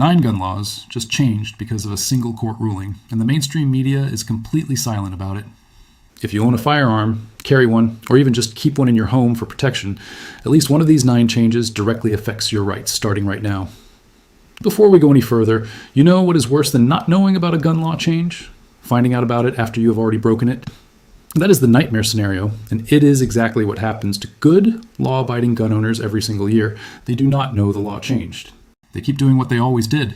9 gun laws just changed because of a single court ruling, and the mainstream media is completely silent about it. If you own a firearm, carry one, or even just keep one in your home for protection, at least one of these 9 changes directly affects your rights starting right now. Before we go any further, you know what is worse than not knowing about a gun law change? Finding out about it after you have already broken it? That is the nightmare scenario, and it is exactly what happens to good, law-abiding gun owners every single year. They do not know the law changed. They keep doing what they always did.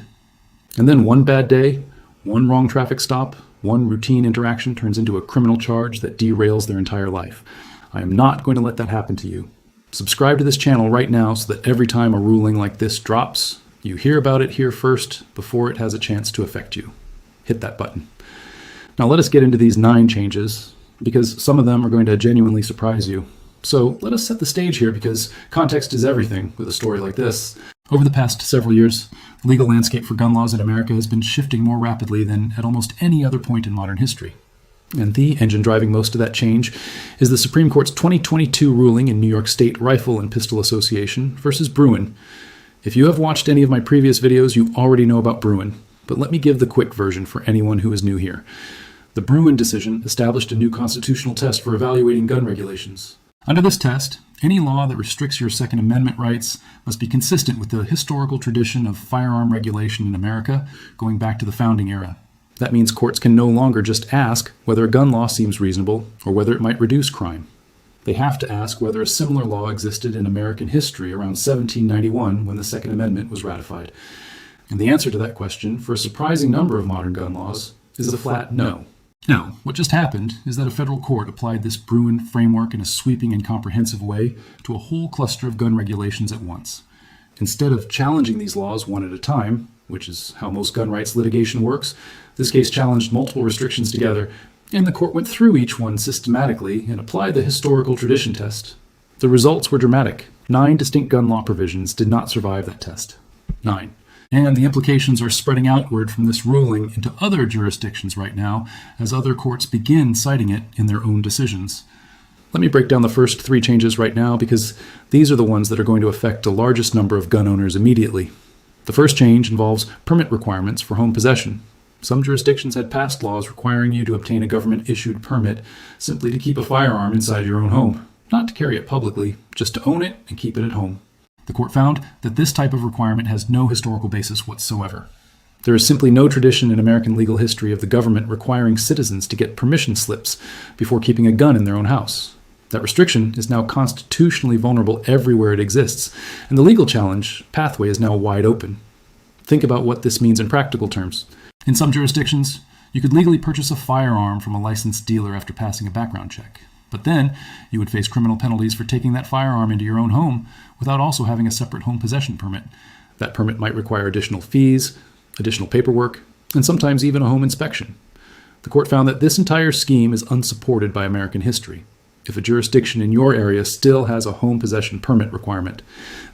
And then one bad day, one wrong traffic stop, one routine interaction turns into a criminal charge that derails their entire life. I am not going to let that happen to you. Subscribe to this channel right now so that every time a ruling like this drops, you hear about it here first before it has a chance to affect you. Hit that button. Now let us get into these 9 changes, because some of them are going to genuinely surprise you. So let us set the stage here, because context is everything with a story like this. Over the past several years, the legal landscape for gun laws in America has been shifting more rapidly than at almost any other point in modern history. And the engine driving most of that change is the Supreme Court's 2022 ruling in New York State Rifle and Pistol Association versus Bruen. If you have watched any of my previous videos, you already know about Bruen, but let me give the quick version for anyone who is new here. The Bruen decision established a new constitutional test for evaluating gun regulations. Under this test, any law that restricts your Second Amendment rights must be consistent with the historical tradition of firearm regulation in America going back to the founding era. That means courts can no longer just ask whether a gun law seems reasonable or whether it might reduce crime. They have to ask whether a similar law existed in American history around 1791 when the Second Amendment was ratified. And the answer to that question for a surprising number of modern gun laws is a flat no. Now, what just happened is that a federal court applied this Bruen framework in a sweeping and comprehensive way to a whole cluster of gun regulations at once. Instead of challenging these laws one at a time, which is how most gun rights litigation works, this case challenged multiple restrictions together, and the court went through each one systematically and applied the historical tradition test. The results were dramatic. 9 distinct gun law provisions did not survive that test. 9. And the implications are spreading outward from this ruling into other jurisdictions right now, as other courts begin citing it in their own decisions. Let me break down the first 3 changes right now, because these are the ones that are going to affect the largest number of gun owners immediately. The first change involves permit requirements for home possession. Some jurisdictions had passed laws requiring you to obtain a government-issued permit simply to keep a firearm inside your own home, not to carry it publicly, just to own it and keep it at home. The court found that this type of requirement has no historical basis whatsoever. There is simply no tradition in American legal history of the government requiring citizens to get permission slips before keeping a gun in their own house. That restriction is now constitutionally vulnerable everywhere it exists, and the legal challenge pathway is now wide open. Think about what this means in practical terms. In some jurisdictions, you could legally purchase a firearm from a licensed dealer after passing a background check. But then, you would face criminal penalties for taking that firearm into your own home without also having a separate home possession permit. That permit might require additional fees, additional paperwork, and sometimes even a home inspection. The court found that this entire scheme is unsupported by American history. If a jurisdiction in your area still has a home possession permit requirement,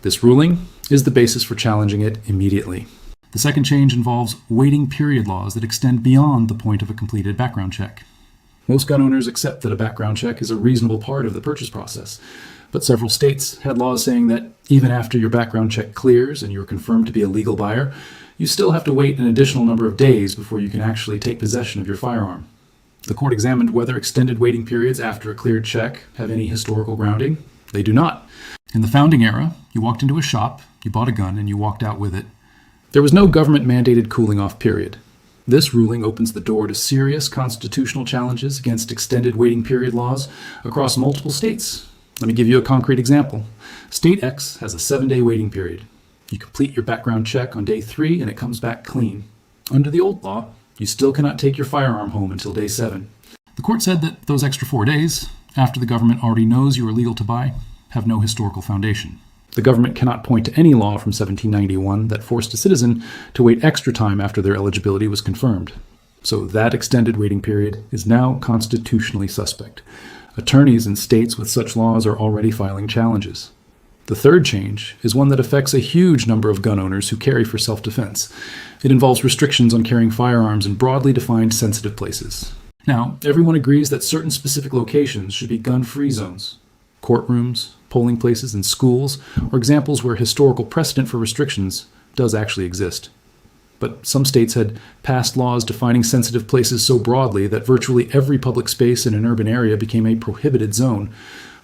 this ruling is the basis for challenging it immediately. The second change involves waiting period laws that extend beyond the point of a completed background check. Most gun owners accept that a background check is a reasonable part of the purchase process, but several states had laws saying that even after your background check clears and you're confirmed to be a legal buyer, you still have to wait an additional number of days before you can actually take possession of your firearm. The court examined whether extended waiting periods after a cleared check have any historical grounding. They do not. In the founding era, you walked into a shop, you bought a gun, and you walked out with it. There was no government-mandated cooling-off period. This ruling opens the door to serious constitutional challenges against extended waiting period laws across multiple states. Let me give you a concrete example. State X has a 7-day waiting period. You complete your background check on day 3 and it comes back clean. Under the old law, you still cannot take your firearm home until day 7. The court said that those extra 4 days, after the government already knows you are legal to buy, have no historical foundation. The government cannot point to any law from 1791 that forced a citizen to wait extra time after their eligibility was confirmed. So that extended waiting period is now constitutionally suspect. Attorneys in states with such laws are already filing challenges. The third change is one that affects a huge number of gun owners who carry for self-defense. It involves restrictions on carrying firearms in broadly defined sensitive places. Now, everyone agrees that certain specific locations should be gun-free zones. Courtrooms, polling places, and schools are examples where historical precedent for restrictions does actually exist. but some states had passed laws defining sensitive places so broadly that virtually every public space in an urban area became a prohibited zone.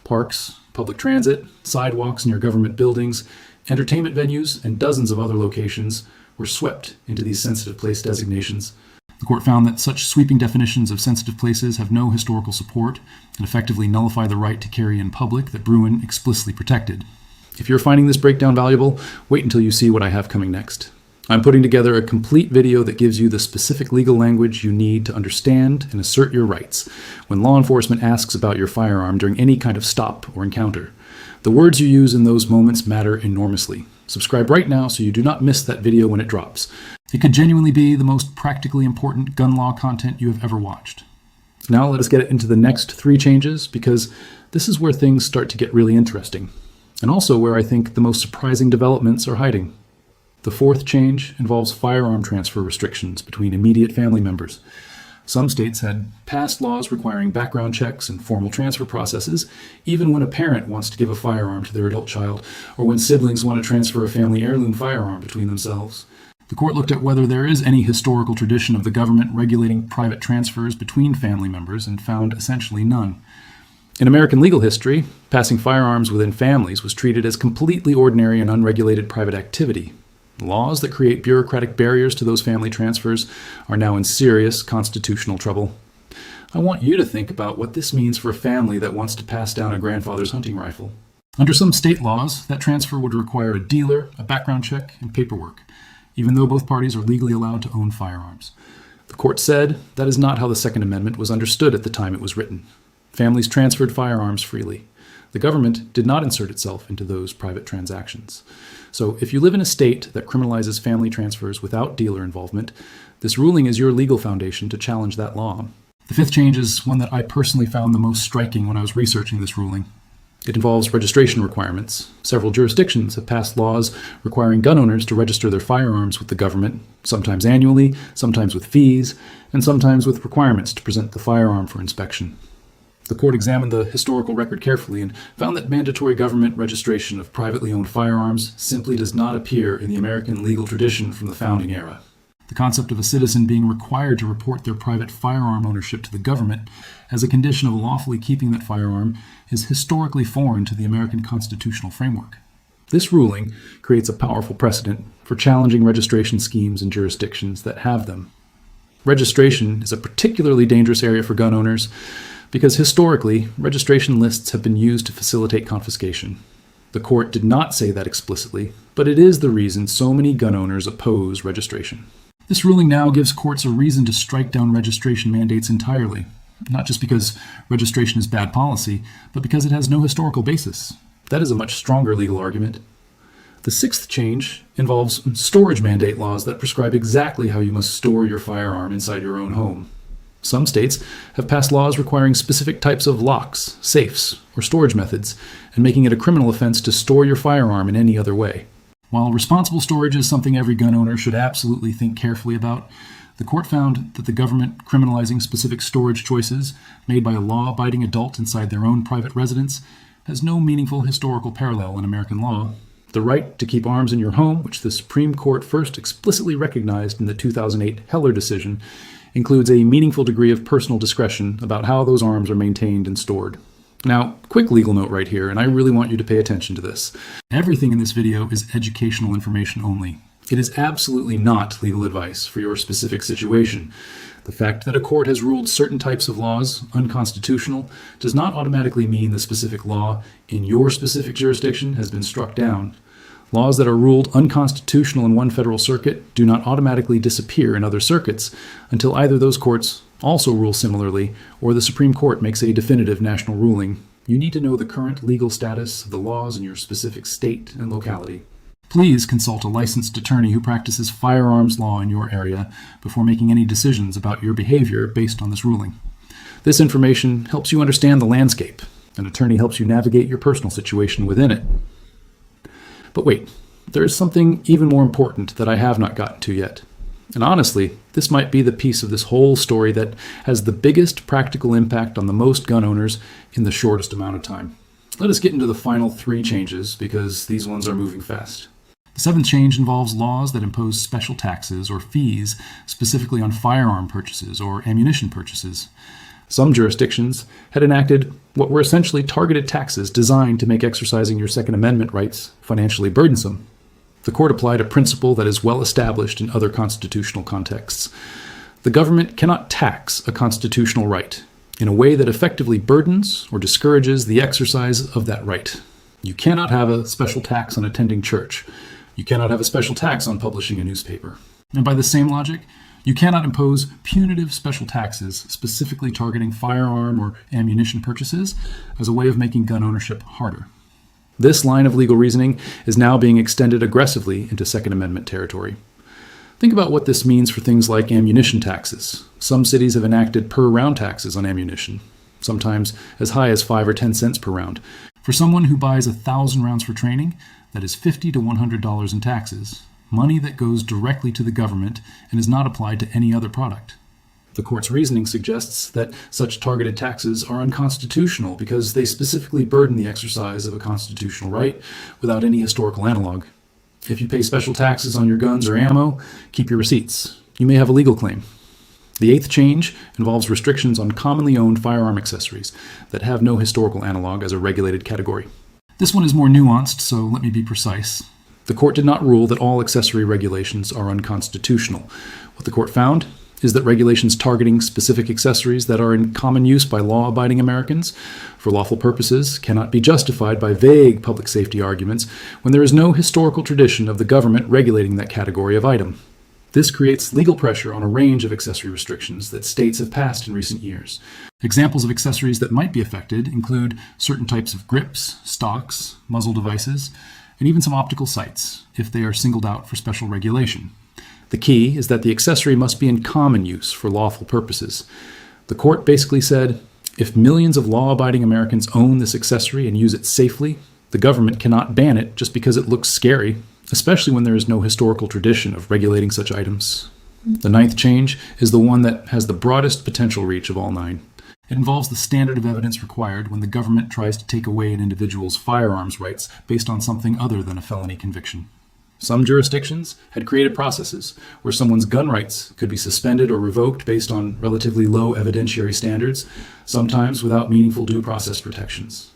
Parks, public transit, sidewalks near government buildings, entertainment venues, and dozens of other locations were swept into these sensitive place designations. The court found that such sweeping definitions of sensitive places have no historical support and effectively nullify the right to carry in public that Bruen explicitly protected. If you're finding this breakdown valuable, wait until you see what I have coming next. I'm putting together a complete video that gives you the specific legal language you need to understand and assert your rights when law enforcement asks about your firearm during any kind of stop or encounter. The words you use in those moments matter enormously. Subscribe right now so you do not miss that video when it drops. It could genuinely be the most practically important gun law content you have ever watched. Now let us get into the next 3 changes, because this is where things start to get really interesting, and also where I think the most surprising developments are hiding. The 4th change involves firearm transfer restrictions between immediate family members. Some states had passed laws requiring background checks and formal transfer processes, even when a parent wants to give a firearm to their adult child, or when siblings want to transfer a family heirloom firearm between themselves. The court looked at whether there is any historical tradition of the government regulating private transfers between family members and found essentially none. In American legal history, passing firearms within families was treated as completely ordinary and unregulated private activity. Laws that create bureaucratic barriers to those family transfers are now in serious constitutional trouble. I want you to think about what this means for a family that wants to pass down a grandfather's hunting rifle. Under some state laws, that transfer would require a dealer, a background check, and paperwork, even though both parties are legally allowed to own firearms. The court said that is not how the Second Amendment was understood at the time it was written. Families transferred firearms freely. The government did not insert itself into those private transactions. So if you live in a state that criminalizes family transfers without dealer involvement, this ruling is your legal foundation to challenge that law. The 5th change is one that I personally found the most striking when I was researching this ruling. It involves registration requirements. Several jurisdictions have passed laws requiring gun owners to register their firearms with the government, sometimes annually, sometimes with fees, and sometimes with requirements to present the firearm for inspection. The court examined the historical record carefully and found that mandatory government registration of privately owned firearms simply does not appear in the American legal tradition from the founding era. The concept of a citizen being required to report their private firearm ownership to the government as a condition of lawfully keeping that firearm is historically foreign to the American constitutional framework. This ruling creates a powerful precedent for challenging registration schemes in jurisdictions that have them. Registration is a particularly dangerous area for gun owners because historically, registration lists have been used to facilitate confiscation. The court did not say that explicitly, but it is the reason so many gun owners oppose registration. This ruling now gives courts a reason to strike down registration mandates entirely, not just because registration is bad policy, but because it has no historical basis. That is a much stronger legal argument. The 6th change involves storage mandate laws that prescribe exactly how you must store your firearm inside your own home. Some states have passed laws requiring specific types of locks, safes, or storage methods, and making it a criminal offense to store your firearm in any other way. While responsible storage is something every gun owner should absolutely think carefully about, the court found that the government criminalizing specific storage choices made by a law-abiding adult inside their own private residence has no meaningful historical parallel in American law. The right to keep arms in your home, which the Supreme Court first explicitly recognized in the 2008 Heller decision, includes a meaningful degree of personal discretion about how those arms are maintained and stored. Now, quick legal note right here, and I really want you to pay attention to this. Everything in this video is educational information only. It is absolutely not legal advice for your specific situation. The fact that a court has ruled certain types of laws unconstitutional does not automatically mean the specific law in your specific jurisdiction has been struck down. Laws that are ruled unconstitutional in one federal circuit do not automatically disappear in other circuits until either those courts also rule similarly or the Supreme Court makes a definitive national ruling. You need to know the current legal status of the laws in your specific state and locality. Please consult a licensed attorney who practices firearms law in your area before making any decisions about your behavior based on this ruling. This information helps you understand the landscape. An attorney helps you navigate your personal situation within it. But wait, there is something even more important that I have not gotten to yet. And honestly, this might be the piece of this whole story that has the biggest practical impact on the most gun owners in the shortest amount of time. Let us get into the final 3 changes because these ones are moving fast. The seventh change involves laws that impose special taxes or fees specifically on firearm purchases or ammunition purchases. Some jurisdictions had enacted what were essentially targeted taxes designed to make exercising your Second Amendment rights financially burdensome. The court applied a principle that is well established in other constitutional contexts. The government cannot tax a constitutional right in a way that effectively burdens or discourages the exercise of that right. You cannot have a special tax on attending church. You cannot have a special tax on publishing a newspaper. And by the same logic, you cannot impose punitive special taxes specifically targeting firearm or ammunition purchases as a way of making gun ownership harder. This line of legal reasoning is now being extended aggressively into Second Amendment territory. Think about what this means for things like ammunition taxes. Some cities have enacted per-round taxes on ammunition, sometimes as high as 5 or 10 cents per round. For someone who buys 1,000 rounds for training, that is $50 to $100 in taxes, money that goes directly to the government and is not applied to any other product. The court's reasoning suggests that such targeted taxes are unconstitutional because they specifically burden the exercise of a constitutional right without any historical analog. If you pay special taxes on your guns or ammo, keep your receipts. You may have a legal claim. The eighth change involves restrictions on commonly owned firearm accessories that have no historical analog as a regulated category. This one is more nuanced, so let me be precise. The court did not rule that all accessory regulations are unconstitutional. What the court found is that regulations targeting specific accessories that are in common use by law-abiding Americans for lawful purposes cannot be justified by vague public safety arguments when there is no historical tradition of the government regulating that category of item. This creates legal pressure on a range of accessory restrictions that states have passed in recent years. Examples of accessories that might be affected include certain types of grips, stocks, muzzle devices, and even some optical sights, if they are singled out for special regulation. The key is that the accessory must be in common use for lawful purposes. The court basically said, if millions of law-abiding Americans own this accessory and use it safely, the government cannot ban it just because it looks scary, especially when there is no historical tradition of regulating such items. The ninth change is the one that has the broadest potential reach of all nine. It involves the standard of evidence required when the government tries to take away an individual's firearms rights based on something other than a felony conviction. Some jurisdictions had created processes where someone's gun rights could be suspended or revoked based on relatively low evidentiary standards, sometimes without meaningful due process protections.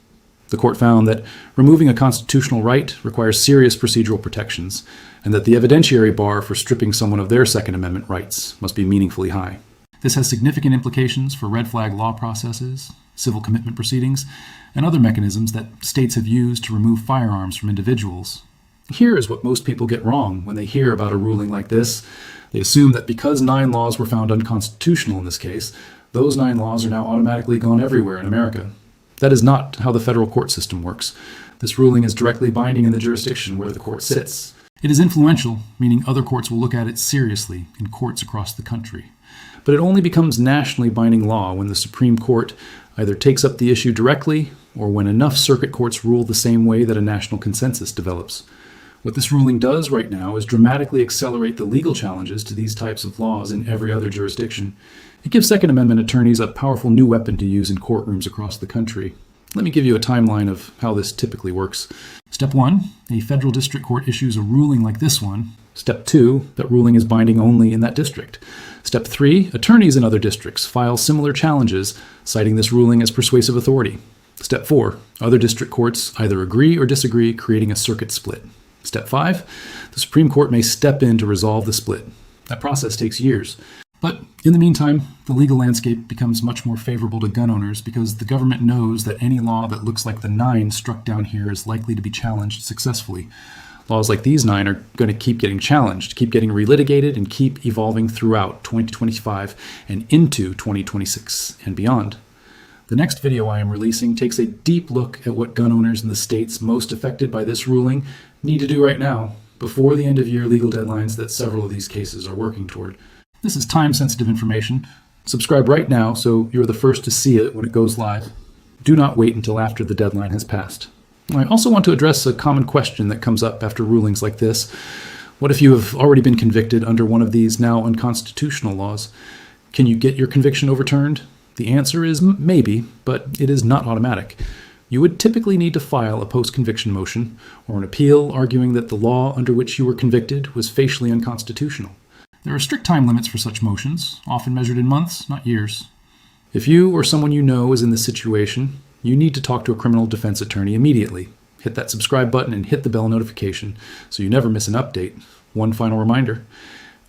The court found that removing a constitutional right requires serious procedural protections, and that the evidentiary bar for stripping someone of their Second Amendment rights must be meaningfully high. This has significant implications for red flag law processes, civil commitment proceedings, and other mechanisms that states have used to remove firearms from individuals. Here is what most people get wrong when they hear about a ruling like this. They assume that because 9 laws were found unconstitutional in this case, those 9 laws are now automatically gone everywhere in America. That is not how the federal court system works. This ruling is directly binding in the jurisdiction where the court sits. It is influential, meaning other courts will look at it seriously in courts across the country. But it only becomes nationally binding law when the Supreme Court either takes up the issue directly or when enough circuit courts rule the same way that a national consensus develops. What this ruling does right now is dramatically accelerate the legal challenges to these types of laws in every other jurisdiction. It gives Second Amendment attorneys a powerful new weapon to use in courtrooms across the country. Let me give you a timeline of how this typically works. Step 1, a federal district court issues a ruling like this one. Step 2, that ruling is binding only in that district. Step 3, attorneys in other districts file similar challenges, citing this ruling as persuasive authority. Step 4, other district courts either agree or disagree, creating a circuit split. Step 5, the Supreme Court may step in to resolve the split. That process takes years. But in the meantime, the legal landscape becomes much more favorable to gun owners because the government knows that any law that looks like the 9 struck down here is likely to be challenged successfully. Laws like these 9 are going to keep getting challenged, keep getting relitigated, and keep evolving throughout 2025 and into 2026 and beyond. The next video I am releasing takes a deep look at what gun owners in the states most affected by this ruling need to do right now, before the end-of-year legal deadlines that several of these cases are working toward. This is time-sensitive information. Subscribe right now so you're the first to see it when it goes live. Do not wait until after the deadline has passed. I also want to address a common question that comes up after rulings like this. What if you have already been convicted under one of these now unconstitutional laws? Can you get your conviction overturned? The answer is maybe, but it is not automatic. You would typically need to file a post-conviction motion or an appeal arguing that the law under which you were convicted was facially unconstitutional. There are strict time limits for such motions, often measured in months, not years. If you or someone you know is in this situation, you need to talk to a criminal defense attorney immediately. Hit that subscribe button and hit the bell notification so you never miss an update. One final reminder,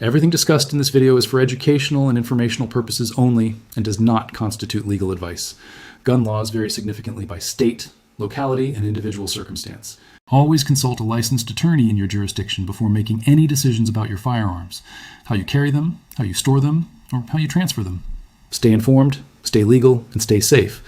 everything discussed in this video is for educational and informational purposes only and does not constitute legal advice. Gun laws vary significantly by state, locality, and individual circumstance. Always consult a licensed attorney in your jurisdiction before making any decisions about your firearms, how you carry them, how you store them, or how you transfer them. Stay informed, stay legal, and stay safe.